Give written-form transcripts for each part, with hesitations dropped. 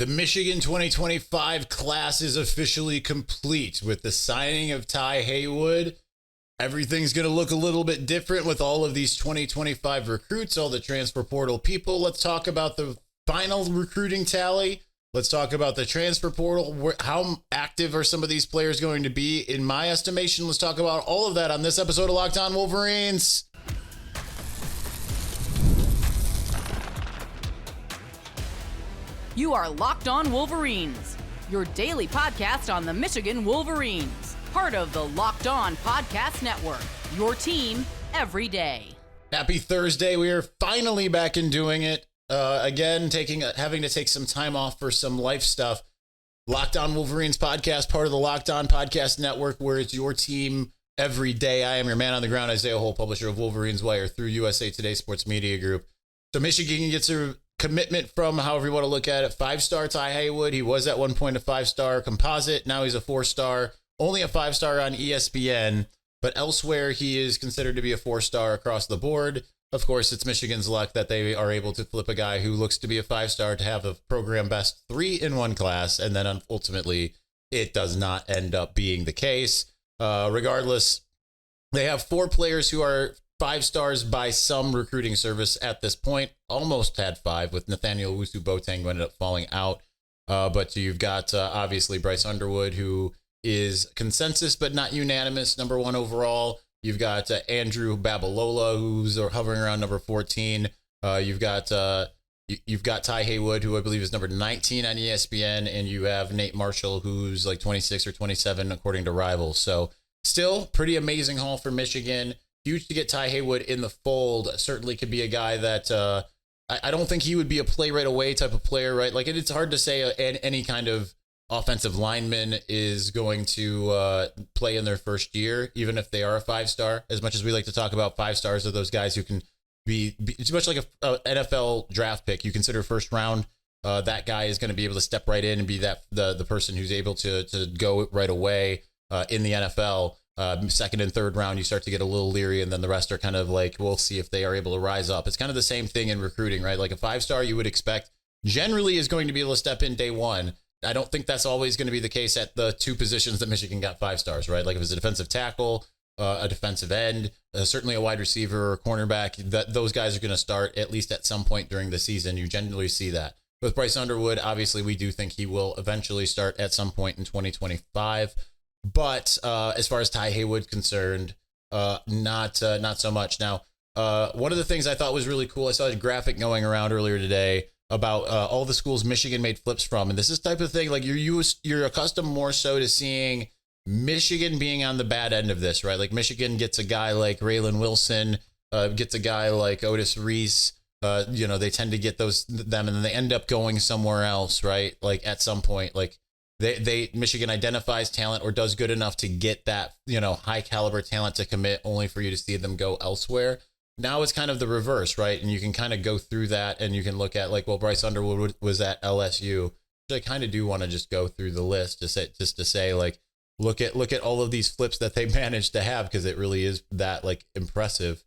The Michigan 2025 class is officially complete with the signing of Ty Haywood. Everything's going to look a little bit different with all of these 2025 recruits, all the transfer portal people. Let's talk about the final recruiting tally. Let's talk about the transfer portal. How active are some of these players going to be? In my estimation, let's talk about all of that on this episode of Locked On Wolverines. You are Locked On Wolverines, your daily podcast on the Michigan Wolverines, part of the Locked On Podcast Network, your team every day. Happy Thursday. We are finally back in doing it. Again, having to take some time off for some life stuff. Locked On Wolverines podcast, part of the Locked On Podcast Network, where it's your team every day. I am your man on the ground, Isaiah Hole, publisher of Wolverines Wire through USA Today Sports Media Group. So Michigan gets a commitment from, however you want to look at it, 5-star Ty Haywood. He was at one point a 5-star composite. Now he's a 4-star, only a 5-star on ESPN, but elsewhere he is considered to be a 4-star across the board. Of course, it's Michigan's luck that they are able to flip a guy who looks to be a 5-star to have a program best 3 in one class, and then ultimately it does not end up being the case. Regardless, they have 4 players who are 5-stars by some recruiting service at this point. Almost had 5 with Nathaniel Wusu-Boateng, who ended up falling out. But you've got obviously Bryce Underwood, who is consensus but not unanimous, number 1 overall. You've got Andrew Babalola, who's hovering around number 14. You've got Ty Haywood, who I believe is number 19 on ESPN, and you have Nate Marshall, who's like 26 or 27 according to Rivals. So still pretty amazing haul for Michigan. Huge to get Ty Haywood in the fold. Certainly could be a guy that I don't think he would be a play right away type of player, right? Like it's hard to say any kind of offensive lineman is going to play in their first year, even if they are a 5-star. As much as we like to talk about 5-stars, are those guys who can be it's much like a NFL draft pick. You consider first round, that guy is going to be able to step right in and be the person who's able to go right away in the NFL. Second and third round, you start to get a little leery, and then the rest are kind of like, we'll see if they are able to rise up. It's kind of the same thing in recruiting, right? Like a 5-star you would expect generally is going to be able to step in day one. I don't think that's always going to be the case at the 2 positions that Michigan got 5-stars, right? Like if it's a defensive tackle, a defensive end, certainly a wide receiver or a cornerback, those guys are going to start at least at some point during the season. You generally see that. With Bryce Underwood, obviously we do think he will eventually start at some point in 2025. But as far as Ty Haywood concerned, not so much. Now, one of the things I thought was really cool, I saw a graphic going around earlier today about all the schools Michigan made flips from, and this is the type of thing like you're accustomed more so to seeing Michigan being on the bad end of this, right? Like Michigan gets a guy like Raylan Wilson, gets a guy like Otis Reese. They tend to get them, and then they end up going somewhere else, right? Like at some point, like. Michigan identifies talent or does good enough to get that, high caliber talent to commit only for you to see them go elsewhere. Now it's kind of the reverse, right? And you can kind of go through that and you can look at like, well, Bryce Underwood was at LSU. So I kind of do want to just go through the list to say like, look at all of these flips that they managed to have, because it really is that like impressive.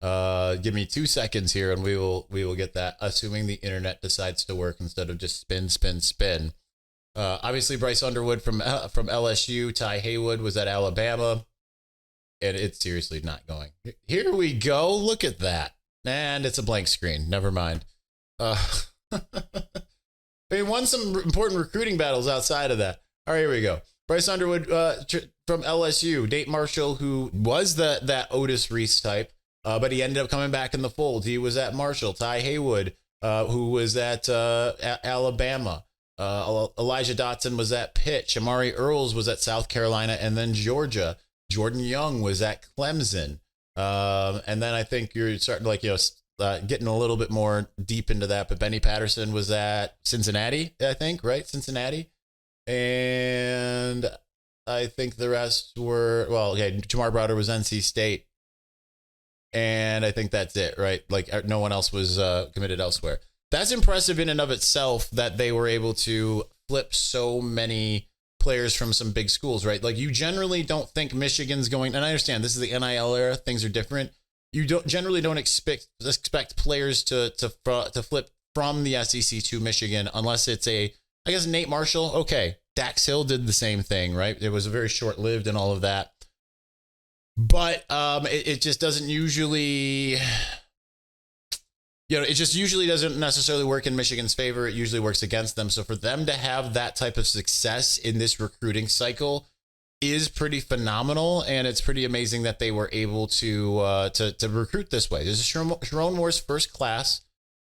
Give me 2 seconds here and we will get that, assuming the internet decides to work instead of just spin. Obviously, Bryce Underwood from LSU. Ty Haywood was at Alabama, and it's seriously not going. Here we go. Look at that, and it's a blank screen. Never mind. He won some important recruiting battles outside of that. All right, here we go. Bryce Underwood from LSU. Nate Marshall, who was that Otis Reese type, but he ended up coming back in the fold. He was at Marshall. Ty Haywood, who was at Alabama. Elijah Dotson was at Pitt. Amari Earls was at South Carolina and then Georgia. Jordan Young was at Clemson. And then I think you're starting getting a little bit more deep into that. But Benny Patterson was at Cincinnati, I think, right? Cincinnati. And I think the rest were, Jamar Browder was NC State. And I think that's it, right? Like no one else was committed elsewhere. That's impressive in and of itself that they were able to flip so many players from some big schools, right? Like you generally don't think Michigan's going, and I understand this is the NIL era, things are different. You generally don't expect players to flip from the SEC to Michigan unless it's a I guess Nate Marshall. Okay. Dax Hill did the same thing, right? It was very short lived and all of that. But it just doesn't usually, it just usually doesn't necessarily work in Michigan's favor. It usually works against them. So for them to have that type of success in this recruiting cycle is pretty phenomenal. And it's pretty amazing that they were able to recruit this way. This is Sharon Moore's first class.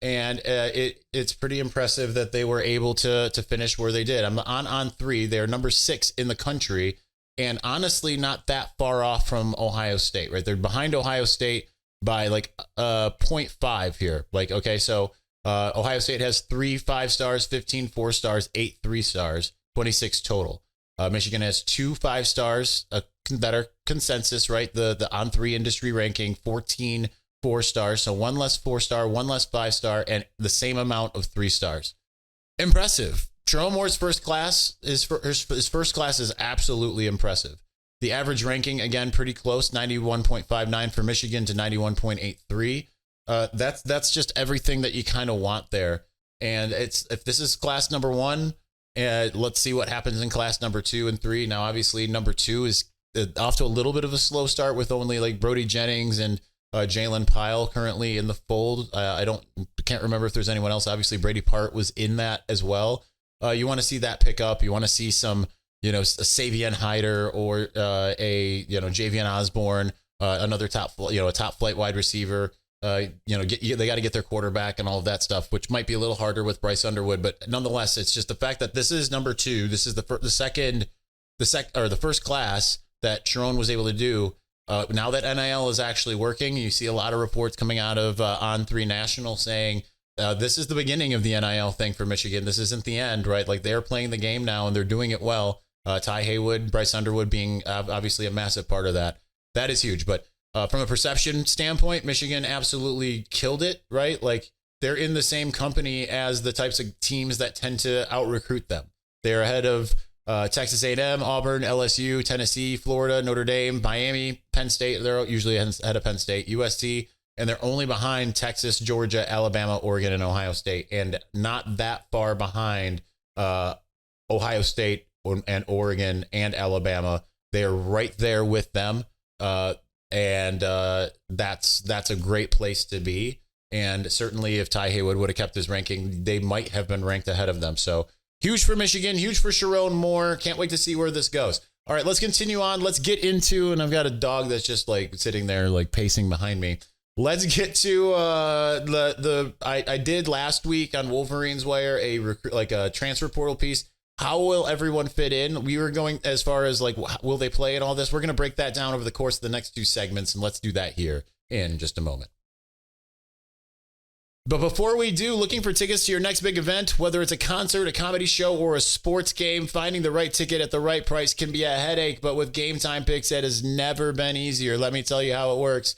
And it's pretty impressive that they were able to finish where they did. I'm on 3. They're number 6 in the country. And honestly, not that far off from Ohio State, right? They're behind Ohio State by like 0.5 here. Like, okay, so Ohio State has 3 5-stars, 15 4-stars, 8 3-stars, 26 total. Michigan has 2 5-stars that are consensus, right? The on 3 industry ranking, 14 4-stars. So 1 less 4-star, 1 less 5-star, and the same amount of 3-stars. Impressive. Sharon Moore's first class, his first class is absolutely impressive. The average ranking, again, pretty close, 91.59 for Michigan to 91.83. That's just everything that you kind of want there. And if this is class number 1, let's see what happens in class number 2 and 3. Now, obviously, number 2 is off to a little bit of a slow start with only like Brody Jennings and Jalen Pyle currently in the fold. Can't remember if there's anyone else. Obviously, Brady Part was in that as well. You want to see that pick up. You want to see some, a Savion Hyder or Javion Osborne, another top flight wide receiver. They got to get their quarterback and all of that stuff, which might be a little harder with Bryce Underwood. But nonetheless, it's just the fact that this is number 2. This is the first class that Sharon was able to do. Now that NIL is actually working, you see a lot of reports coming out of On 3 National saying this is the beginning of the NIL thing for Michigan. This isn't the end, right? Like they're playing the game now and they're doing it well. Ty Haywood, Bryce Underwood being obviously a massive part of that. That is huge. But from a perception standpoint, Michigan absolutely killed it, right? Like they're in the same company as the types of teams that tend to out-recruit them. They're ahead of Texas A&M, Auburn, LSU, Tennessee, Florida, Notre Dame, Miami, Penn State. They're usually ahead of Penn State, USC, and they're only behind Texas, Georgia, Alabama, Oregon, and Ohio State, and not that far behind Ohio State and Oregon and Alabama. They are right there with them, and that's a great place to be. And certainly, if Ty Haywood would have kept his ranking, they might have been ranked ahead of them. So huge for Michigan, huge for Sharon Moore. Can't wait to see where this goes. All right, let's continue on. Let's get into, and I've got a dog that's just like sitting there, like pacing behind me. Let's get to I did last week on Wolverines Wire a transfer portal piece. How will everyone fit in? We were going as far as like, will they play and all this? We're going to break that down over the course of the next 2 segments, and let's do that here in just a moment. But before we do, looking for tickets to your next big event, whether it's a concert, a comedy show, or a sports game, finding the right ticket at the right price can be a headache, but with Gametime Picks, it has never been easier. Let me tell you how it works.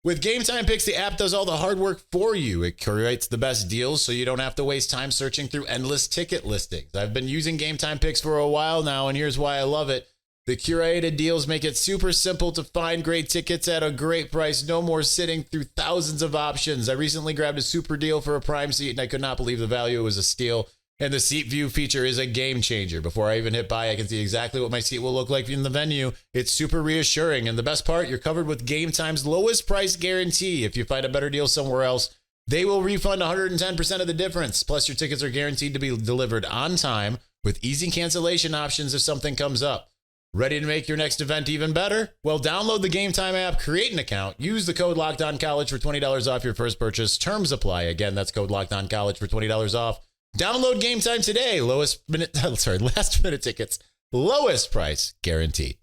With Gametime Picks, the app does all the hard work for you. It curates the best deals so you don't have to waste time searching through endless ticket listings. I've been using Gametime Picks for a while now, and here's why I love it. The curated deals make it super simple to find great tickets at a great price. No more sitting through thousands of options. I recently grabbed a super deal for a prime seat, and I could not believe the value. It was a steal. And the seat view feature is a game changer. Before I even hit buy, I can see exactly what my seat will look like in the venue. It's super reassuring. And the best part, you're covered with Gametime's lowest price guarantee. If you find a better deal somewhere else, they will refund 110% of the difference. Plus, your tickets are guaranteed to be delivered on time with easy cancellation options if something comes up. Ready to make your next event even better? Well, download the Gametime app, create an account, use the code LOCKEDONCollege for $20 off your first purchase. Terms apply. Again, that's code LOCKEDONCollege for $20 off. Download Gametime today. Last minute tickets. Lowest price guaranteed.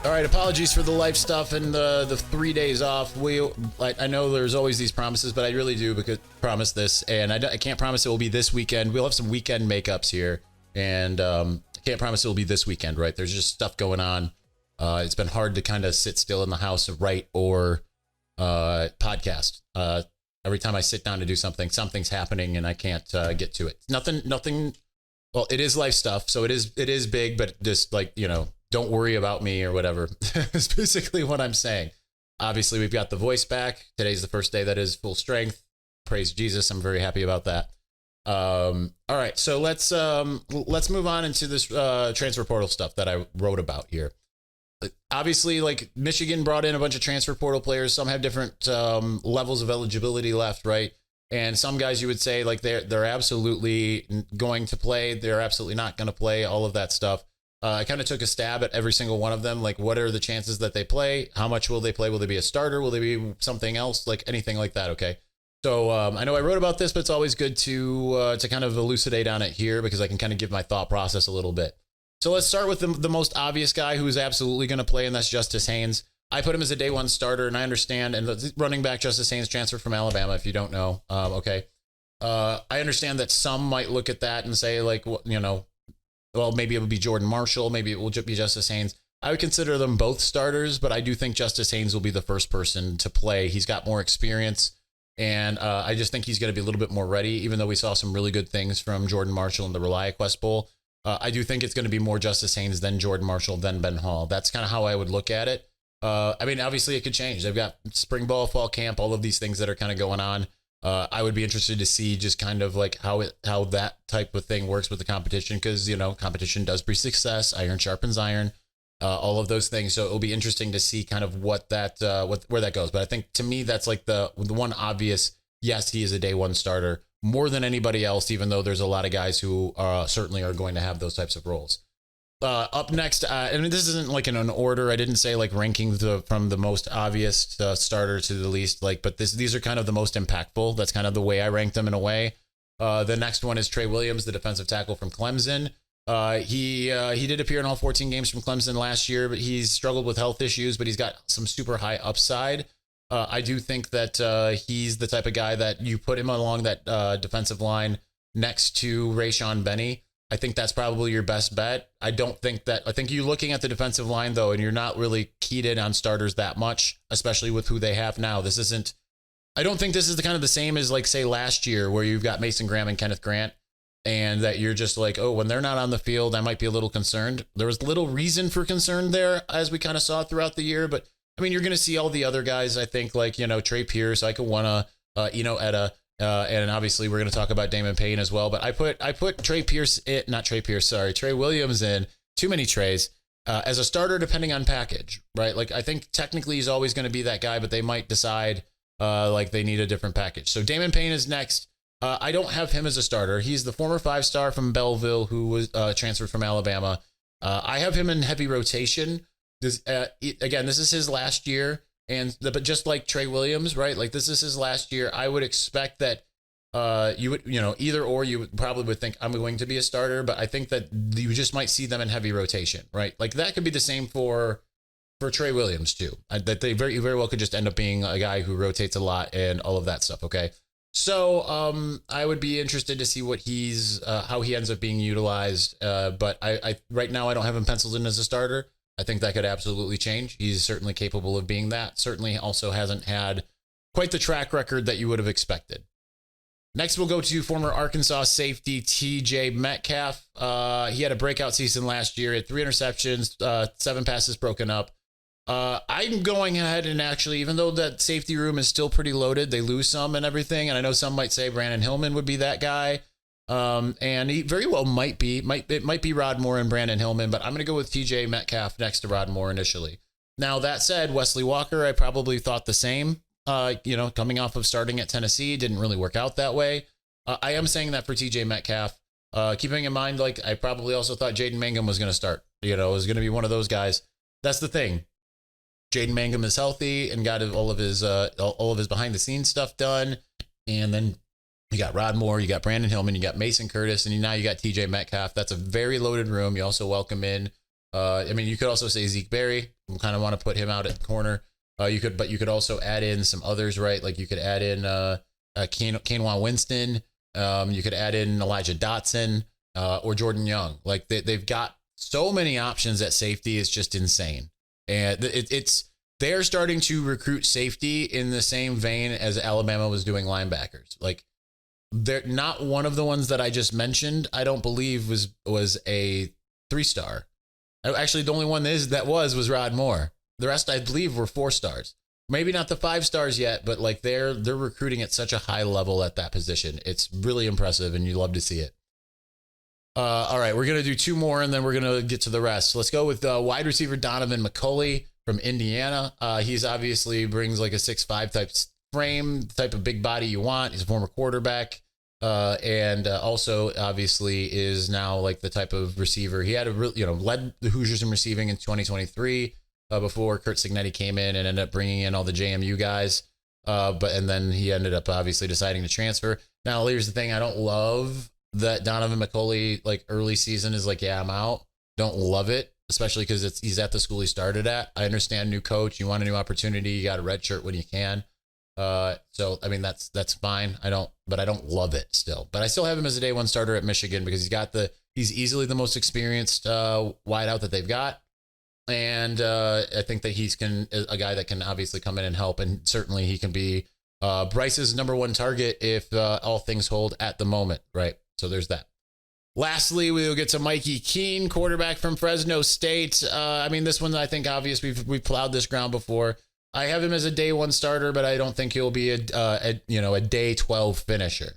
All right, apologies for the life stuff and the 3 days off. I know there's always these promises, but I really do promise this, and I can't promise it will be this weekend. We'll have some weekend makeups here, and I can't promise it will be this weekend, right? There's just stuff going on. It's been hard to kind of sit still in the house and write or podcast. Every time I sit down to do something, something's happening, and I can't get to it. Nothing. Well, it is life stuff, so it is big, but just like, don't worry about me or whatever. It's basically what I'm saying. Obviously, we've got the voice back. Today's the first day that is full strength. Praise Jesus. I'm very happy about that. All right, so let's move on into this transfer portal stuff that I wrote about here. Obviously, like Michigan brought in a bunch of transfer portal players. Some have different levels of eligibility left, right? And some guys you would say like they're absolutely going to play. They're absolutely not going to play. All of that stuff. I kind of took a stab at every single one of them. Like, what are the chances that they play? How much will they play? Will they be a starter? Will they be something else? Like anything like that? Okay. So I know I wrote about this, but it's always good to kind of elucidate on it here because I can kind of give my thought process a little bit. So let's start with the most obvious guy who's absolutely going to play, and that's Justice Haynes. I put him as a day one starter, and I understand. And the running back Justice Haynes transferred from Alabama, if you don't know. Okay. I understand that some might look at that and say, like, well, maybe it would be Jordan Marshall. Maybe it will be Justice Haynes. I would consider them both starters, but I do think Justice Haynes will be the first person to play. He's got more experience. And I just think he's going to be a little bit more ready, even though we saw some really good things from Jordan Marshall in the ReliaQuest Bowl. I do think it's going to be more Justice Haynes than Jordan Marshall, then Ben Hall. That's kind of how I would look at it. I mean, obviously it could change. They've got spring ball, fall camp, all of these things that are kind of going on. I would be interested to see just kind of like how that type of thing works with the competition, because, competition does breed success. Iron sharpens iron. All of those things. So it'll be interesting to see kind of where that goes. But I think to me, that's like the one obvious, yes, he is a day one starter more than anybody else, even though there's a lot of guys who certainly are going to have those types of roles. Up next, I mean, this isn't like in an order. I didn't say like ranking from the most obvious starter to the least, but these are kind of the most impactful. That's kind of the way I ranked them in a way. The next one is Trey Williams, the defensive tackle from Clemson. He did appear in all 14 games from Clemson last year, but he's struggled with health issues, but he's got some super high upside. I do think that he's the type of guy that you put him along that defensive line next to Rayshon Benny. I think that's probably your best bet. I think you're looking at the defensive line though, and you're not really keyed in on starters that much, especially with who they have now. I don't think this is the same as like say last year where you've got Mason Graham and Kenneth Grant. And that you're just like, oh, when they're not on the field, I might be a little concerned. There was little reason for concern there, as we kind of saw throughout the year. But I mean, you're going to see all the other guys, I think, like, Trey Pierce, Ikawana, Etta, and obviously we're going to talk about Damon Payne as well. But I put Trey Williams in, too many Treys, as a starter, depending on package, right? Like, I think technically he's always going to be that guy, but they might decide like they need a different package. So Damon Payne is next. I don't have him as a starter. He's the former 5-star from Belleville who was transferred from Alabama. I have him in heavy rotation. This is his last year, but just like Trey Williams, right? Like this is his last year. I would expect that you would, either or you would probably think I'm going to be a starter, but I think that you just might see them in heavy rotation, right? Like that could be the same for Trey Williams too. That they very, very well could just end up being a guy who rotates a lot and all of that stuff. Okay. So I would be interested to see what how he ends up being utilized. But I right now I don't have him penciled in as a starter. I think that could absolutely change. He's certainly capable of being that. Certainly also hasn't had quite the track record that you would have expected. Next, we'll go to former Arkansas safety TJ Metcalf. He had a breakout season last year. He had 3 interceptions, 7 passes broken up. I'm going ahead and actually, even though that safety room is still pretty loaded, they lose some and everything. And I know some might say Brandon Hillman would be that guy. And he very well might be Rod Moore and Brandon Hillman, but I'm going to go with TJ Metcalf next to Rod Moore initially. Now that said, Wesley Walker, I probably thought the same, coming off of starting at Tennessee, didn't really work out that way. I am saying that for TJ Metcalf, keeping in mind, like I probably also thought Jaden Mangum was going to start, was going to be one of those guys. That's the thing. Jaden Mangum is healthy and got all of his behind the scenes stuff done. And then you got Rod Moore, you got Brandon Hillman, you got Mason Curtis, and now you got TJ Metcalf. That's a very loaded room. You also welcome in, you could also say Zeke Berry. You kind of want to put him out at the corner. You could also add in some others, right? Like you could add in Kanwan Winston. You could add in Elijah Dotson or Jordan Young. Like they've got so many options at safety. It's just insane. And they're starting to recruit safety in the same vein as Alabama was doing linebackers. Like they're not one of the ones that I just mentioned. I don't believe was a 3-star. Actually, the only one that was Rod Moore. The rest, I believe, were 4 stars. Maybe not the 5 stars yet, but like they're recruiting at such a high level at that position. It's really impressive, and you love to see it. All right, we're going to do 2 more, and then we're going to get to the rest. So let's go with wide receiver Donovan McCulley from Indiana. He's obviously brings like a 6'5" type frame, the type of big body you want. He's a former quarterback, and also obviously is now like the type of receiver. He had led the Hoosiers in receiving in 2023 before Curt Cignetti came in and ended up bringing in all the JMU guys. And then he ended up obviously deciding to transfer. Now, here's the thing. I don't love that Donovan McCulley, like early season is like, yeah, I'm out. Don't love it, especially because he's at the school he started at. I understand new coach. You want a new opportunity. You got a red shirt when you can. So, I mean, that's fine. I don't love it still, but I still have him as a day 1 starter at Michigan because he's easily the most experienced wideout that they've got. And I think that he's a guy that can obviously come in and help. And certainly he can be Bryce's number 1 target if all things hold at the moment. Right. So there's that. Lastly, we will get to Mikey Keene, quarterback from Fresno State. I mean, this one, I think obvious. We've plowed this ground before. I have him as a day 1 starter, but I don't think he'll be a day 12 finisher,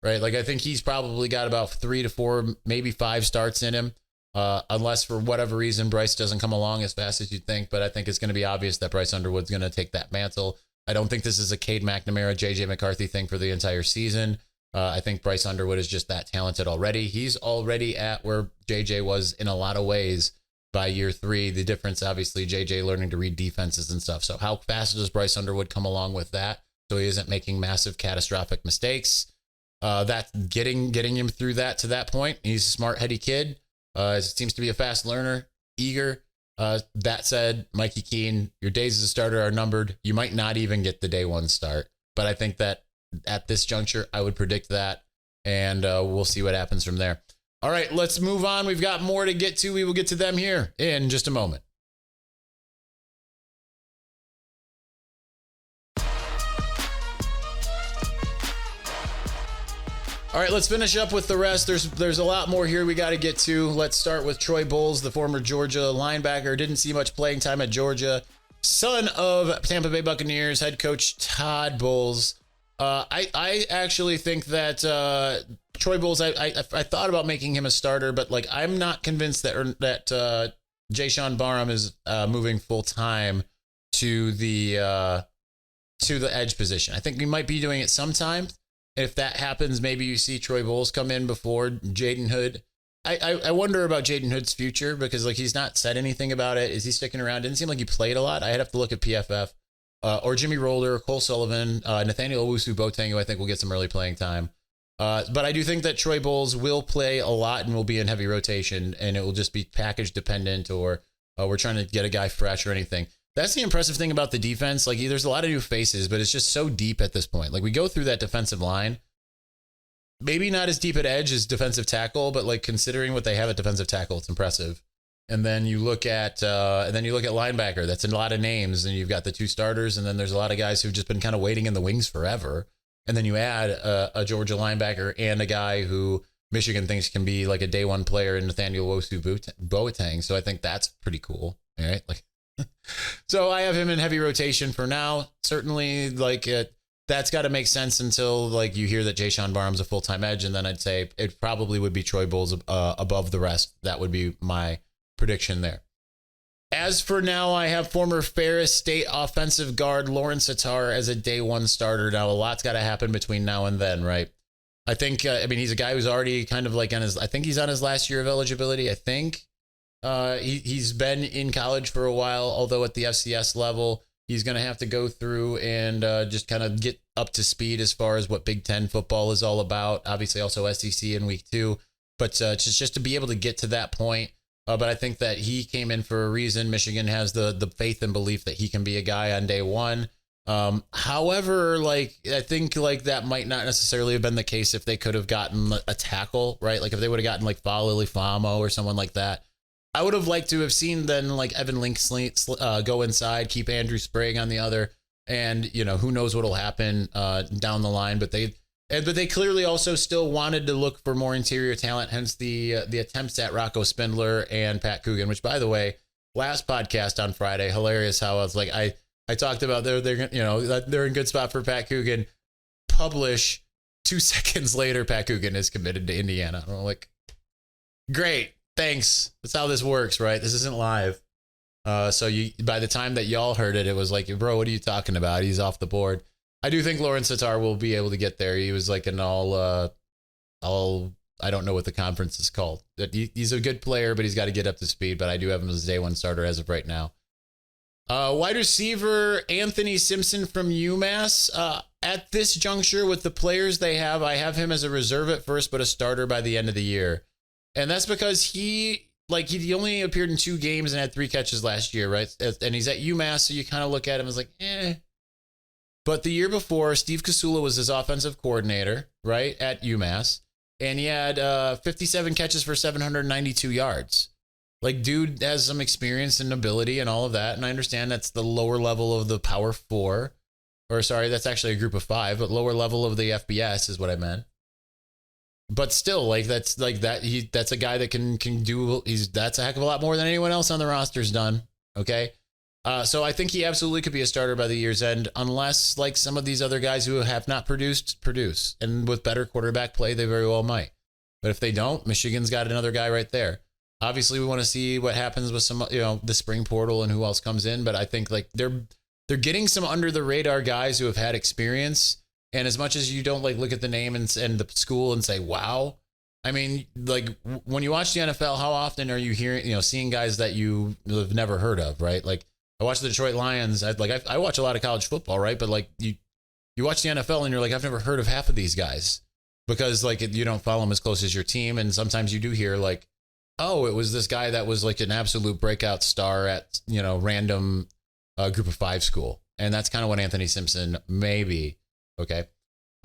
right? Like I think he's probably got about 3 to 4, maybe 5 starts in him, unless for whatever reason Bryce doesn't come along as fast as you'd think. But I think it's going to be obvious that Bryce Underwood's going to take that mantle. I don't think this is a Cade McNamara, JJ McCarthy thing for the entire season. I think Bryce Underwood is just that talented already. He's already at where JJ was in a lot of ways by year 3. The difference, obviously, JJ learning to read defenses and stuff. So how fast does Bryce Underwood come along with that so he isn't making massive catastrophic mistakes? That's getting him through that to that point. He's a smart, heady kid. Seems to be a fast learner, eager. That said, Mikey Keene, your days as a starter are numbered. You might not even get the day 1 start, but I think that at this juncture, I would predict that, and we'll see what happens from there. All right, let's move on. We've got more to get to. We will get to them here in just a moment. All right, let's finish up with the rest. There's a lot more here we got to get to. Let's start with Troy Bowles, the former Georgia linebacker. Didn't see much playing time at Georgia. Son of Tampa Bay Buccaneers head coach Todd Bowles. I actually think that Troy Bowles, I thought about making him a starter, but like I'm not convinced that Jay-Sean Barham is moving full time to the edge position. I think we might be doing it sometime. If that happens, maybe you see Troy Bowles come in before Jaden Hood. I wonder about Jaden Hood's future because like he's not said anything about it. Is he sticking around? Didn't seem like he played a lot. I'd have to look at PFF. Or Jimmy Roller, Cole Sullivan, Nathaniel Owusu-Boateng, who I think will get some early playing time. But I do think that Troy Bowles will play a lot and will be in heavy rotation, and it will just be package dependent or we're trying to get a guy fresh or anything. That's the impressive thing about the defense. Like there's a lot of new faces, but it's just so deep at this point. Like we go through that defensive line, maybe not as deep at edge as defensive tackle, but like considering what they have at defensive tackle, it's impressive. And then you look at linebacker. That's a lot of names, and you've got the 2 starters, and then there's a lot of guys who've just been kind of waiting in the wings forever. And then you add a Georgia linebacker and a guy who Michigan thinks can be like a day 1 player in Nathaniel Owusu-Boateng. So I think that's pretty cool. All right, like so I have him in heavy rotation for now. Certainly, like that's got to make sense until like you hear that Jay-Sean Barham's a full-time edge, and then I'd say it probably would be Troy Bowles above the rest. That would be my prediction there. As for now, I have former Ferris State offensive guard Lawrence Attar as a day 1 starter. Now, a lot's got to happen between now and then, right? I think, he's a guy who's already kind of like I think he's on his last year of eligibility. I think he's been in college for a while, although at the FCS level, he's going to have to go through and just kind of get up to speed as far as what Big Ten football is all about. Obviously, also SEC in week 2, but just to be able to get to that point. But I think that he came in for a reason. Michigan has the faith and belief that he can be a guy on day 1. However, like I think like that might not necessarily have been the case if they could have gotten a tackle, right? Like if they would have gotten like Falili Famo or someone like that. I would have liked to have seen then like Evan Link go inside, keep Andrew Sprague on the other, and who knows what'll happen down the line. But But they clearly also still wanted to look for more interior talent, hence the attempts at Rocco Spindler and Pat Coogan, which, by the way, last podcast on Friday, hilarious how I was like, I talked about they're in good spot for Pat Coogan. Publish 2 seconds later, Pat Coogan is committed to Indiana. I'm like, great, thanks. That's how this works, right? This isn't live. So by the time that y'all heard it, it was like, bro, what are you talking about? He's off the board. I do think Lawrence Tatar will be able to get there. He was like an all, I don't know what the conference is called. He's a good player, but he's got to get up to speed. But I do have him as a day one starter as of right now. Wide receiver Anthony Simpson from UMass. At this juncture with the players they have, I have him as a reserve at first, but a starter by the end of the year. And that's because he only appeared in 2 games and had 3 catches last year, right? And he's at UMass, so you kind of look at him as like, eh. But the year before, Steve Kasula was his offensive coordinator, right, at UMass. And he had 57 catches for 792 yards. Like, dude has some experience and ability and all of that. And I understand that's the lower level of the Power 4. Or, sorry, that's actually a group of 5. But lower level of the FBS is what I meant. But still, like, that's like that. That's a guy that can do. That's a heck of a lot more than anyone else on the roster's done. Okay. So I think he absolutely could be a starter by the year's end, unless like some of these other guys who have not produce. And with better quarterback play, they very well might. But if they don't, Michigan's got another guy right there. Obviously, we want to see what happens with some, the spring portal and who else comes in. But I think like they're getting some under the radar guys who have had experience. And as much as you don't like look at the name and the school and say, wow, I mean, like when you watch the NFL, how often are you hearing, seeing guys that you have never heard of, right? Like I watch the Detroit Lions. I watch a lot of college football, right? But like you watch the NFL and you're like, I've never heard of half of these guys because like you don't follow them as close as your team. And sometimes you do hear like, oh, it was this guy that was like an absolute breakout star at, random group of 5 school. And that's kind of what Anthony Simpson may be. Okay.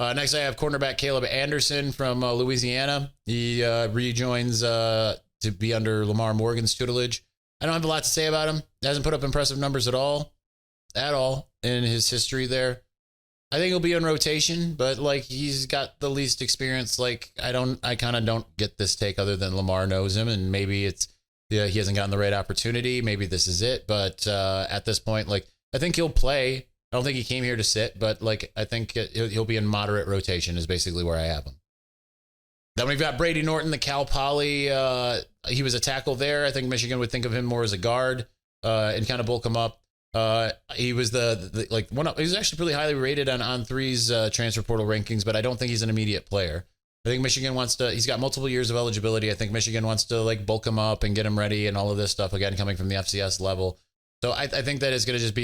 Next, I have cornerback Caleb Anderson from Louisiana. He rejoins to be under Lamar Morgan's tutelage. I don't have a lot to say about him. Hasn't put up impressive numbers at all in his history there. I think he'll be on rotation, but like he's got the least experience. Like I kind of don't get this take other than Lamar knows him, and maybe he hasn't gotten the right opportunity. Maybe this is it. But at this point, like I think he'll play. I don't think he came here to sit, but like I think he'll be in moderate rotation is basically where I have him. Then we've got Brady Norton, the Cal Poly. He was a tackle there. I think Michigan would think of him more as a guard and kind of bulk him up. He was he was actually pretty highly rated on On3's transfer portal rankings, but I don't think he's an immediate player. I think Michigan he's got multiple years of eligibility. I think Michigan wants to like bulk him up and get him ready and all of this stuff again, coming from the FCS level. So I think that it's going to just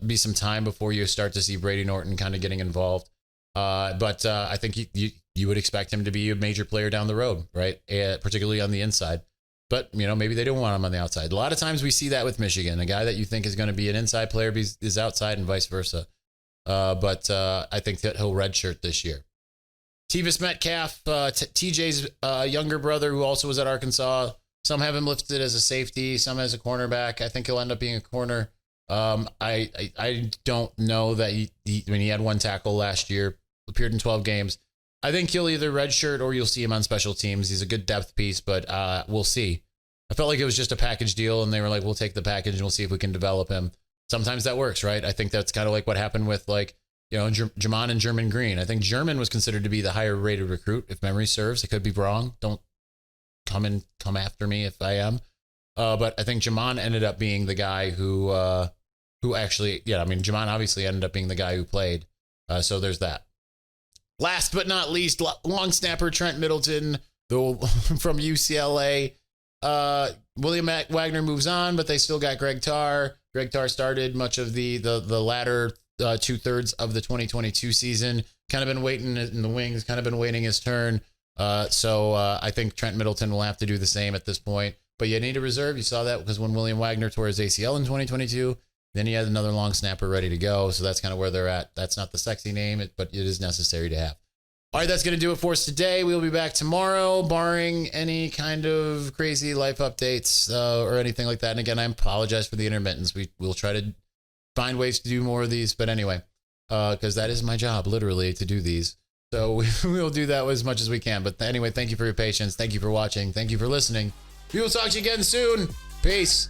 be some time before you start to see Brady Norton kind of getting involved. But I think you would expect him to be a major player down the road, right? Particularly on the inside. But, maybe they don't want him on the outside. A lot of times we see that with Michigan. A guy that you think is going to be an inside player is outside and vice versa. But I think that he'll redshirt this year. Tevis Metcalf, TJ's younger brother, who also was at Arkansas. Some have him listed as a safety, some as a cornerback. I think he'll end up being a corner. I don't know that he had 1 tackle last year, appeared in 12 games. I think he'll either redshirt or you'll see him on special teams. He's a good depth piece, but we'll see. I felt like it was just a package deal, and they were like, we'll take the package and we'll see if we can develop him. Sometimes that works, right? I think that's kind of like what happened with Jamon and German Green. I think German was considered to be the higher rated recruit, if memory serves. I could be wrong. Don't come after me if I am. But I think Jamon ended up being the guy who actually, Jamon obviously ended up being the guy who played. So there's that. Last but not least, long snapper Trent Middleton from UCLA. William Wagner moves on, but they still got Greg Tarr. Greg Tarr started much of the latter 2/3 of the 2022 season. Kind of been waiting in the wings, kind of been waiting his turn. So I think Trent Middleton will have to do the same at this point. But you need a reserve. You saw that because when William Wagner tore his ACL in 2022, then he had another long snapper ready to go. So that's kind of where they're at. That's not the sexy name, but it is necessary to have. All right, that's going to do it for us today. We'll be back tomorrow, barring any kind of crazy life updates or anything like that. And again, I apologize for the intermittence. We'll try to find ways to do more of these. But anyway, because that is my job, literally, to do these. So we will do that as much as we can. But anyway, thank you for your patience. Thank you for watching. Thank you for listening. We will talk to you again soon. Peace.